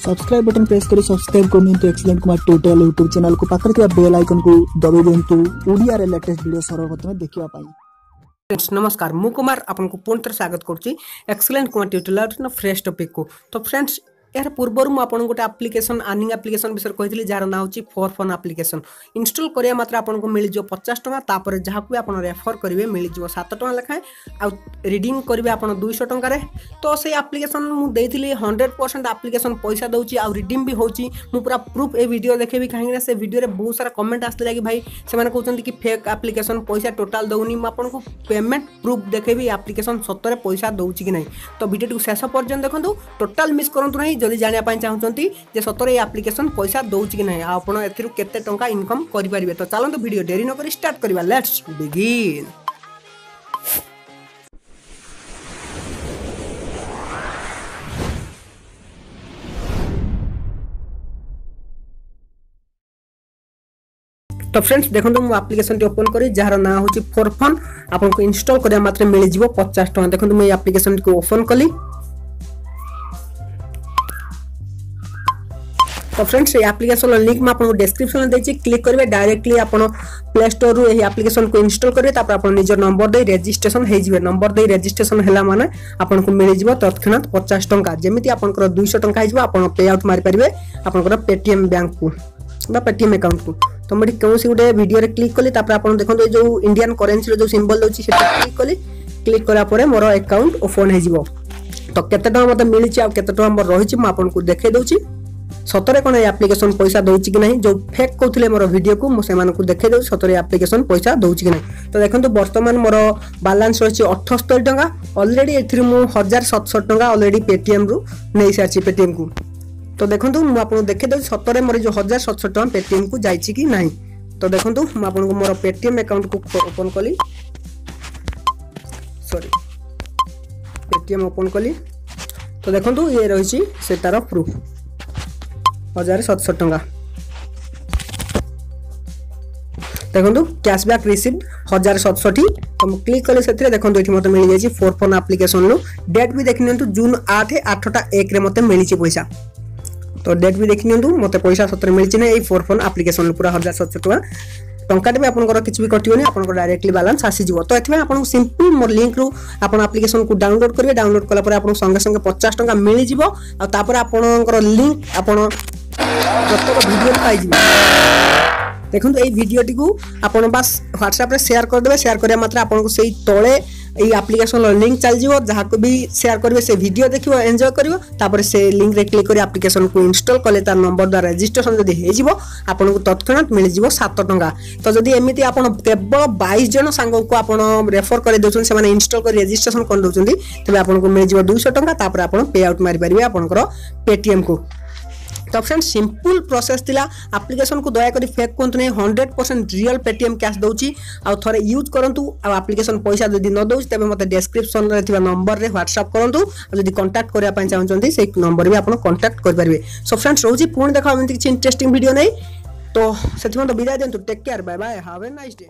Subscribe button press करी subscribe कर नियंतु excellent Kumar tutorial YouTube channel को पाकर के बेल आइकन को दबाइ दियंतु ओडिया रे लेटेस्ट वीडियो सर्वप्रथम देखिबा पाई। फ्रेंड्स नमस्कार मु कुमार आपको पुनः थर स्वागत करुच्ची excellent Kumar tutorial fresh topic को। तो फ्रेंड्स यार पूर्वर मुझे आपको गोटे आप्लिकेशन अर्निंग आप्लिकेशन विषय कही जार ना हो फॉर फन आप्लिकेशन इंस्टॉल करिया मात्र आपको मिल 50 टका तापर जहाँ भी आप रेफर करेंगे मिल 7 टका लेखाएं आ रिडीम करेंगे आप 200 टकर। तो से आप्लिकेशन मुझे 100% आप्लिकेशन पैसा दूसरी आ रिडीम भी होची मु पूरा प्रूफ ए वीडियो देखेबी कहीं से वीडियो में बहुत सारा कमेंट आसला कि भाई से कहते कि फेक आप्लिकेशन पैसा टोटाल दौनी आपको पेमेंट प्रूफ देखेबी आप्लिकेशन सतरे पैसा दूसरी कि नहीं। तो वीडियो शेष पर्यंत देखो टोटाल मिस करूँ ना जदि जानापी चाहते जे सतरे ये आप्लिकेशन पैसा दूसरी कि नहीं आपड़ एते टंका इनकम करेंगे। तो चलते वीडियो डेरी नक स्टार्ट करवा लेट्स बिगिन। तो फ्रेंड्स देखो मु एप्लिकेशन ओपन करी जार ना हो फॉर फन आपको इंस्टॉल करिया मात्र मिल 50 टका। देखो मुझे एप्लिकेशन को ओपन कली। तो फ्रेंड्स ये एप्लिकेशन लिंक मैं आपको डिस्क्रिप्शन में क्लिक करेंगे डायरेक्टली आप प्ले स्टोर रू एप्लिकेशन को इंस्टॉल करेंगे तापर आप निज नंबर दे रजिस्ट्रेशन हो नंबर दे रजिस्ट्रेशन है माने आपको मिल तत्क्षणात 50 टका जमी आप 200 टका हो पे आउट मारी पारे आप पेटीएम बैंक को पेटीएम अकाउंट को। तो मुझे कौन सी गोटे वीडियो रे क्लिक कली तापर आप देखो जो इंडियन करेन्सी जो सिंबल दूसरी क्लिक कली क्लिक करापर मोर अकाउंट ओपन हो। तो केते टका मतलब मिली आ केते टका मोर रही आपको देखे दूसरी सतरे कौन एप्लिकेशन पैसा दूसरी कि नहीं जो फेक कहते मोर वीडियो को मुझे देखे दूँ सतरे एप्लिकेशन पैसा दूसरी कि नहीं। तो देखो बर्तमान मोर बालांस रही 78 टका अलरेडी ए 1700 टका अलरेडी पेटीएम रु नहीं सारी पेटीएम को। तो देखो मुझे देखे दूँ सतरे मोर जो 1700 टका पेटीएम को जाइए कि नहीं। तो देखो मुझे मोर पेटीएम अकाउंट को ओपन कली सॉरी पेटीएम ओपन कली। तो देखो ये रही से तार प्रूफ 1700 टका। देखो कैशबैक रिसीव 1760। तो मुझे क्लिक कले से देखो ये मतलब मिल जाए फॉर फन आप्लिकेशन डेट भी देखी नि जून 8/8/1 मत मिली पैसा। तो डेट भी देखी नि मत पैसा सतरे मिली ना ये फॉर फन आप्लिकेशन पूरा 1700 टका टंकाटे भी आपको किसी भी कटियोनी आपको डायरेक्टली बैलेंस आसीଯିव। तो ये आपको सिंपल मोर लिंक रू आप एप्लिकेशन को डाउनलोड करेंगे डाउनलोड कलापर आपको संगे संगे 50 टका मिल जापर आपंकर लिंक आप प्रत्येक वीडियो पाई। देखो ये वीडियोटी को आप बस व्हाट्सएप रे शेयर करदे शेयर करिया मात्र आपको से तले ये एप्लिकेशन लिंक चल जाव जहाँ को भी शेयर करेंगे से वीडियो देखिए एंजॉय करियो तापर से लिंक रे क्लिक कर एप्लिकेशन को इंस्टॉल कले तार नंबर द्वारा रजिस्ट्रेशन जदि हो आपको तत्क्षणात मिल 7 टका। तो जदि एमती आप केवल 22 जन सांग को आप रेफर कर दौरान से इंस्टॉल कर रजिस्ट्रेशन कर दौरान तेज आपको मिल 200 टका तापर आप पे आउट मारी पारे आपंकर पेटीएम को। तो फ्रेंड्स सिंपल प्रोसेस थिला एप्लिकेशन को दया करी फेक कहतु नहीं 100% रियल पेटीएम कैश दूची आ थोड़े यूज करंतु आ एप्लिकेशन पैसा जदि न दउछ तबे मते डिस्क्रिप्शन रे थिबा नंबर रे व्हाट्सएप करंतु आ जदि कांटेक्ट करिया पय चाहउछन्ती से नंबर भी आपण कांटेक्ट कर परबे। सो फ्रेंड्स रोजी पुणी देखा एमति किछ इंटरेस्टिंग वीडियो नहीं तो सेथिमा तो विदाय देंतु take care bye bye have a nice day.